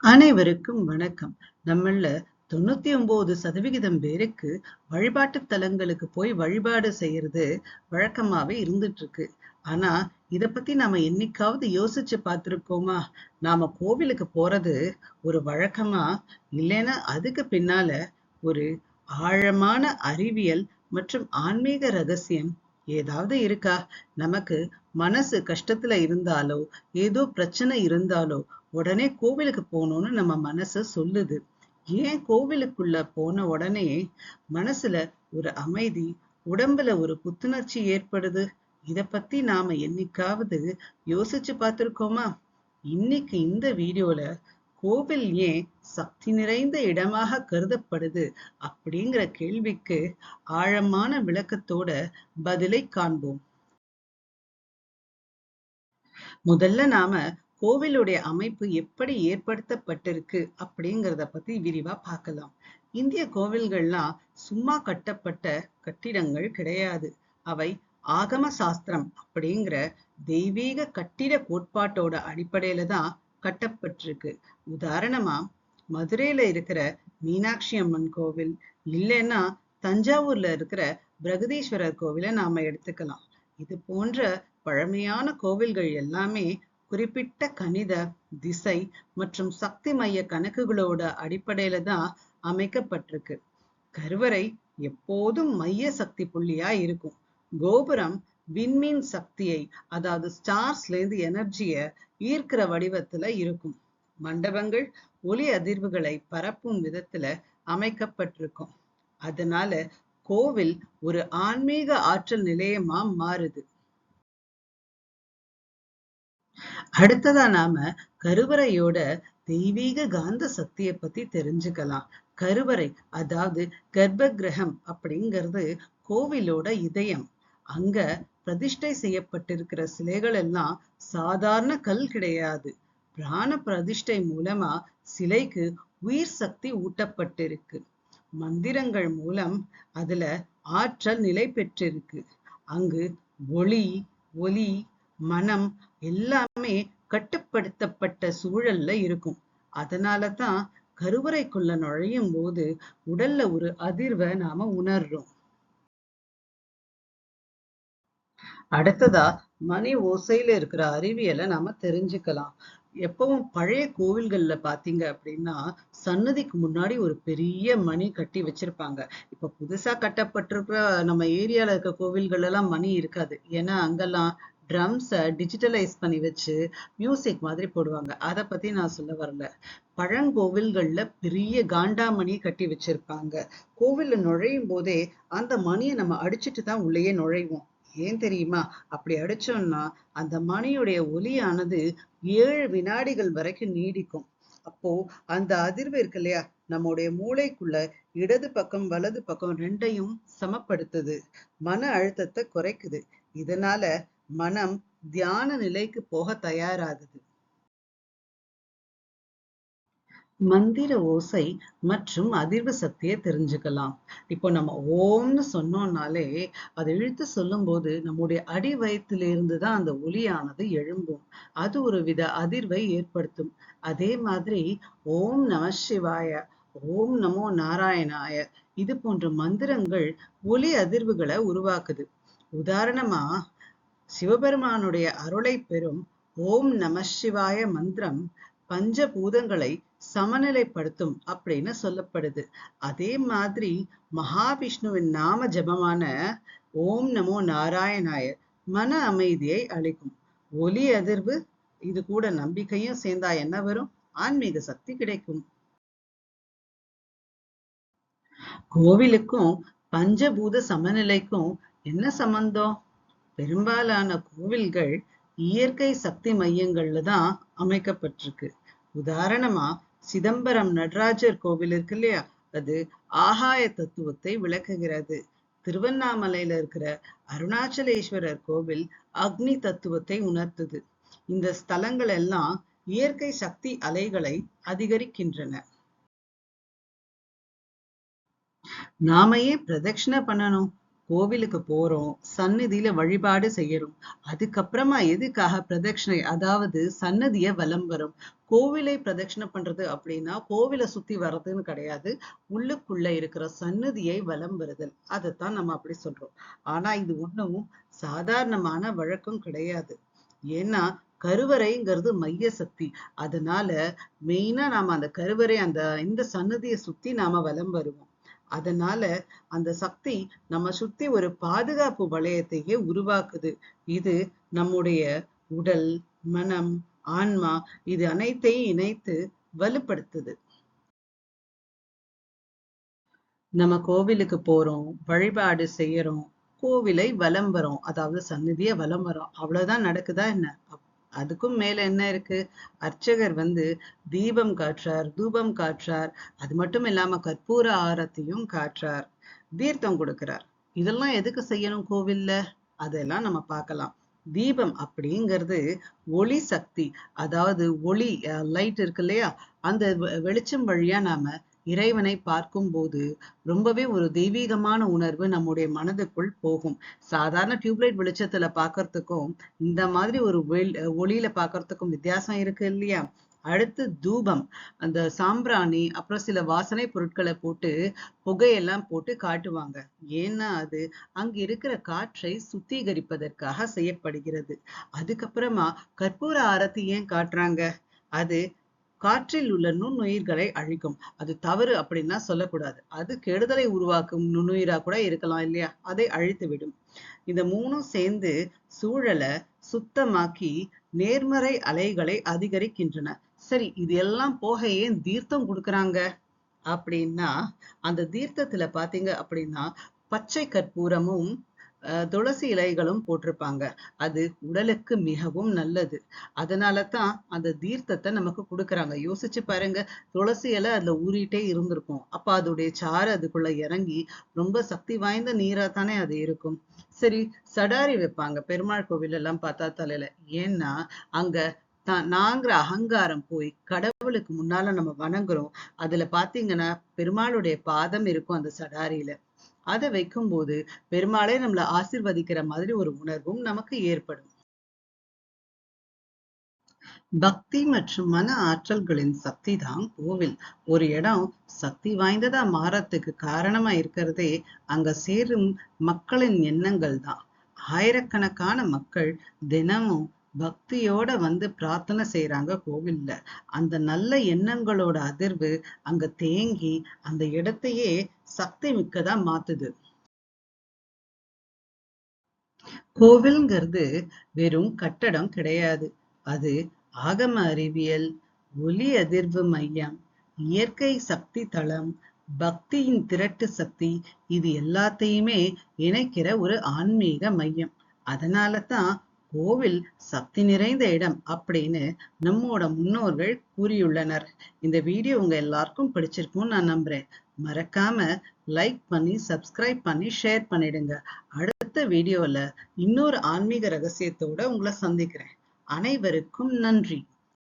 அனைவருக்கும் வணக்கம். நம்மள 99% பேருக்கு வழிபாட்டு தலங்களுக்கு போய் வழிபாடு செய்யறது வழக்கமாவே இருந்துட்டு இருக்கு. ஆனா இத பத்தி நாம என்னைக்காவது யோசிச்சு பார்த்திருக்கோமா? நாம கோவிலுக்கு போறது ஒரு வழக்கமா, இல்லைன்னா அதுக்கு பின்னால ஒரு ஆழமான அறிவியல் மற்றும் ஆன்மீக ரகசியம் ஏதாவது இருக்கா? நமக்கு மனசு கஷ்டத்துல இருந்தாலோ, ஏதோ பிரச்சனை இருந்தாலோ உடனே கோவிலுக்கு போகணும்னு நம்ம மனசு சொல்லுது. ஏன் கோவிலுக்குள்ள போன உடனே மனசுல ஒரு அமைதி, உடம்புல ஒரு புத்துணர்ச்சி ஏற்படுது? இத பத்தி நாம என்னைக்காவது யோசிச்சு பார்த்திருக்கோமா? இன்னைக்கு இந்த வீடியோல கோவில் ஏன் சக்தி நிறைந்த இடமாக கருதப்படுது அப்படிங்கிற கேள்விக்கு ஆழமான விளக்கத்தோட பதிலை காண்போம். முதல்ல நாம கோவிலுடைய அமைப்பு எப்படி ஏற்படுத்தப்பட்டிருக்கு அப்படிங்கிறத பத்தி விரிவா பார்க்கலாம். இந்திய கோவில்கள்லாம் சும்மா கட்டப்பட்ட கட்டிடங்கள் கிடையாது. அவை ஆகம சாஸ்திரம் அப்படிங்கிற தெய்வீக கட்டிட கோட்பாட்டோட அடிப்படையில தான் கட்டப்பட்டிருக்கு. உதாரணமா மதுரையில இருக்கிற மீனாட்சி அம்மன் கோவில், இல்லைன்னா தஞ்சாவூர்ல இருக்கிற பிரகதீஸ்வரர் கோவிலை நாம எடுத்துக்கலாம். இது போன்ற பழமையான கோவில்கள் எல்லாமே குறிப்பிட்ட கணித, திசை மற்றும் சக்தி மைய கணக்குகளோட அடிப்படையில தான் அமைக்கப்பட்டிருக்கு. கருவறை எப்போதும் மைய சக்தி புள்ளியா இருக்கும். கோபுரம் விண்மீன் சக்தியை, அதாவது ஸ்டார்ஸ்ல இருந்து எனர்ஜிய ஈர்க்கிற வடிவத்துல இருக்கும். மண்டபங்கள் ஒளி அதிர்வுகளை பரப்பும் விதத்துல அமைக்கப்பட்டிருக்கும். அதனால கோவில் ஒரு ஆன்மீக ஆற்றல் நிலையமா மாறுது. அடுத்ததா நாம கருவறையோட தெய்வீக காந்த சக்தியை பத்தி தெரிஞ்சுக்கலாம். கருவறை, அதாவது கர்ப்ப கிரகம் அப்படிங்கிறது கோவிலோட இதயம். அங்க பிரதிஷ்டை செய்யப்பட்டிருக்கிற சிலைகள் எல்லாம் சாதாரண கல் கிடையாது. பிராண பிரதிஷ்டை மூலமா சிலைக்கு உயிர் சக்தி ஊட்டப்பட்டிருக்கு. மந்திரங்கள் மூலம் அதுல ஆற்றல் நிலை பெற்றிருக்கு. அங்கு ஒளி, ஒலி, மனம் எல்லாமே கட்டுப்படுத்தப்பட்ட சூழல்ல இருக்கும். அதனாலதான் கருவறைக்குள்ள நுழையும் போது உடல்ல ஒரு அதிர்வை நாம உணர்றோம். அடுத்ததா மணி ஓசையில இருக்கிற அறிவியலை நாம தெரிஞ்சுக்கலாம். எப்பவும் பழைய கோவில்கள்ல பாத்தீங்க அப்படின்னா சன்னதிக்கு முன்னாடி ஒரு பெரிய மணி கட்டி வச்சிருப்பாங்க. இப்ப புதுசா கட்டப்பட்டிருக்கிற நம்ம ஏரியால இருக்க கோவில்கள் எல்லாம் மணி இருக்காது. ஏன்னா அங்கெல்லாம் ட்ரம்ஸ டிஜிட்டலைஸ் பண்ணி வச்சு மியூசிக் மாதிரி போடுவாங்க. அதை பத்தி நான் சொல்ல வரல. பழங்கோவில்கள்ல பெரிய காண்டாமணி கட்டி வச்சிருப்பாங்க. கோவில்ல நுழையும் போதே அந்த மணியை நம்ம அடிச்சுட்டு தான் உள்ளேயே நுழைவோம். ஏன் தெரியுமா? அப்படி அடிச்சோம்னா அந்த மணியுடைய ஒலியானது 7 வினாடிகள் வரைக்கும் நீடிக்கும். அப்போ அந்த அதிர்வு இருக்கு இல்லையா, நம்முடைய மூளைக்குள்ள இடது பக்கம் வலது பக்கம் ரெண்டையும் சமப்படுத்துது. மன அழுத்தத்தை குறைக்குது. இதனால மனம் தியான நிலைக்கு போக தயாராகுது. மந்திர ஓசை மற்றும் அதிர்வு சக்தியை தெரிஞ்சுக்கலாம். இப்போ நம்ம ஓம்னு சொன்னோம்னாலே அதை இழுத்து சொல்லும் போது நம்முடைய அடி வயிற்றிலிருந்து தான் அந்த ஒலியானது எழும்பும். அது ஒரு வித அதிர்வை ஏற்படுத்தும். அதே மாதிரி ஓம் நம சிவாய, ஓம் நமோ நாராயணாய, இது போன்ற மந்திரங்கள் ஒலி அதிர்வுகளை உருவாக்குது. உதாரணமா சிவபெருமானுடைய அருளை பெறும் ஓம் நம சிவாய மந்திரம் பஞ்சபூதங்களை சமநிலைப்படுத்தும் அப்படின்னு சொல்லப்படுது. அதே மாதிரி மகாவிஷ்ணுவின் நாம ஜபமான ஓம் நமோ நாராயணாய மன அமைதியை அளிக்கும். ஒலி அதிர்வு, இது கூட நம்பிக்கையும் சேர்ந்தா என்ன வரும்? ஆன்மீக சக்தி கிடைக்கும். கோவிலுக்கும் பஞ்சபூத சமநிலைக்கும் என்ன சம்பந்தம்? பெரும்பாலான கோவில்கள் இயற்கை சக்தி மையங்கள்ல தான் அமைக்கப்பட்டிருக்கு. உதாரணமா சிதம்பரம் நடராஜர் கோவில் இருக்கு இல்லையா, அது ஆகாய தத்துவத்தை விளக்குகிறது. திருவண்ணாமலையில இருக்கிற அருணாச்சலேஸ்வரர் கோவில் அக்னி தத்துவத்தை உணர்த்துது. இந்த ஸ்தலங்கள் எல்லாம் இயற்கை சக்தி அலைகளை அதிகரிக்கின்றன. நாம ஏன் பிரதட்சணை பண்ணணும்? கோவிலுக்கு போறோம், சந்நிதியில வழிபாடு செய்யறோம். அதுக்கப்புறமா எதுக்காக பிரதட்சணை, அதாவது சன்னதிய வலம் வரும். கோவிலை பிரதட்சணை பண்றது அப்படின்னா கோவிலை சுத்தி வர்றதுன்னு கிடையாது. உள்ளுக்குள்ள இருக்கிற சன்னதியை வலம் வருதல். அதைத்தான் நம்ம அப்படி சொல்றோம். ஆனா இது ஒண்ணும் சாதாரணமான வழக்கம் கிடையாது. ஏன்னா கருவறைங்கிறது மைய சக்தி. அதனால மெயினா நாம அந்த கருவறை இந்த சன்னதியை சுத்தி நாம வலம் வருவோம். அதனால அந்த சக்தி நம்ம சுத்தி ஒரு பாதுகாப்பு வளையத்தையே உருவாக்குது. இது நம்முடைய உடல், மனம், ஆன்மா இது அனைத்தையும் இணைத்து வலுப்படுத்துது. நம்ம கோவிலுக்கு போறோம், வழிபாடு செய்யறோம், கோவிலை வலம் வரோம், அதாவது சந்நிதிய வலம் வரோம். அவ்வளவுதான் நடக்குதா என்ன? அதுக்கும் மேல என்ன இருக்கு? அர்ச்சகர் தீபம் காட்டுறார், தூபம் காட்டுறார். அது மட்டும் இல்லாம கற்பூர ஆரத்தியும் காட்டுறார், தீர்த்தம் கொடுக்கிறார். இதெல்லாம் எதுக்கு செய்யணும் கோவில்ல? அதெல்லாம் நம்ம பார்க்கலாம். தீபம் அப்படிங்கிறது ஒளி சக்தி. அதாவது ஒளி, லைட் இருக்கு இல்லையா, அந்த வெளிச்சம் வழியா நாம இறைவனை பார்க்கும் போது ரொம்பவே ஒரு தெய்வீகமான உணர்வு நம்முடைய மனதுக்குள் போகும். சாதாரண டியூப்லைட் வெளிச்சத்துல பாக்குறதுக்கும் இந்த மாதிரி ஒரு ஒளியில பாக்குறதுக்கும் வித்தியாசம் இருக்கு இல்லையா? அடுத்து தூபம், அந்த சாம்பிராணி, அப்புறம் சில வாசனை பொருட்களை போட்டு புகையெல்லாம் போட்டு காட்டுவாங்க. ஏன்னா அது அங்க இருக்கிற காற்றை சுத்திகரிப்பதற்காக செய்யப்படுகிறது. அதுக்கப்புறமா கற்பூர ஆரத்தி ஏன் காட்டுறாங்க? அது காற்றில் உள்ள நுண்ணுயிர்களை அழிக்கும். அது தவறு அப்படின்னா சொல்லக்கூடாது. அது கெடுதலை உருவாக்கும் நுண்ணுயிரா கூட இருக்கலாம் இல்லையா? அதை அழித்து விடும். இந்த மூணும் சேர்ந்து சூழலை சுத்தமாக்கி நேர்மறை அலைகளை அதிகரிக்கின்றன. சரி, இது எல்லாம் போக ஏன் தீர்த்தம் கொடுக்கறாங்க அப்படின்னா, அந்த தீர்த்தத்துல பாத்தீங்க அப்படின்னா பச்சை கற்பூரமும் துளசி இலைகளும் போட்டிருப்பாங்க. அது உடலுக்கு மிகவும் நல்லது. அதனாலதான் அந்த தீர்த்தத்தை நமக்கு கொடுக்கறாங்க. யோசிச்சு பாருங்க, துளசி இலை அதுல ஊறிட்டே இருந்திருக்கும். அப்ப அதோடைய சாறு அதுக்குள்ள இறங்கி ரொம்ப சக்தி வாய்ந்த நீரா தானே அது இருக்கும். சரி, சடாரி வைப்பாங்க பெருமாள் கோவில் எல்லாம் பார்த்தா தலையில. ஏன்னா அங்க நாங்கிற அகங்காரம் போய் கடவுளுக்கு முன்னால நம்ம வணங்குறோம். அதுல பாத்தீங்கன்னா பெருமாளுடைய பாதம் இருக்கும் அந்த சடாரியில. அதை வைக்கும்போது பெருமாளே நம்மள ஆசிர்வதிக்கிற மாதிரி ஒரு உணர்வும் நமக்கு ஏற்படும். பக்தி மற்றும் மன ஆற்றல்களின் சக்தி தான் கோவில். ஒரு இடம் சக்தி வாய்ந்ததா மாறத்துக்கு காரணமா இருக்கிறதே அங்க சேரும் மக்களின் எண்ணங்கள் தான். ஆயிரக்கணக்கான மக்கள் தினமும் பக்தியோட பிரார்த்தனை செய்யறாங்க கோவில்ல. அந்த நல்ல எண்ணங்களோட அதிர்வு அங்க தேங்கி அந்த இடத்தையே சக்தி மிக்கதா மாத்துது. கோவில்ங்கிறது வெறும் கட்டடம் கிடையாது. அது ஆகம அறிவியல், ஒலி அதிர்வு மையம், இயற்கை சக்தி தளம், பக்தியின் திரட்டு சக்தி, இது எல்லாத்தையுமே இணைக்கிற ஒரு ஆன்மீக மையம். அதனாலதான் கோவில் சக்தி நிறைந்த இடம் அப்படின்னு நம்மோட முன்னோர்கள் கூறியுள்ளனர். இந்த வீடியோ உங்க எல்லாருக்கும் பிடிச்சிருக்கும்னு நான் நம்புறேன். மறக்காம லைக் பண்ணி, சப்ஸ்கிரைப் பண்ணி, ஷேர் பண்ணிடுங்க. அடுத்த வீடியோல இன்னொரு ஆன்மீக ரகசியத்தோட உங்களை சந்திக்கிறேன். அனைவருக்கும் நன்றி.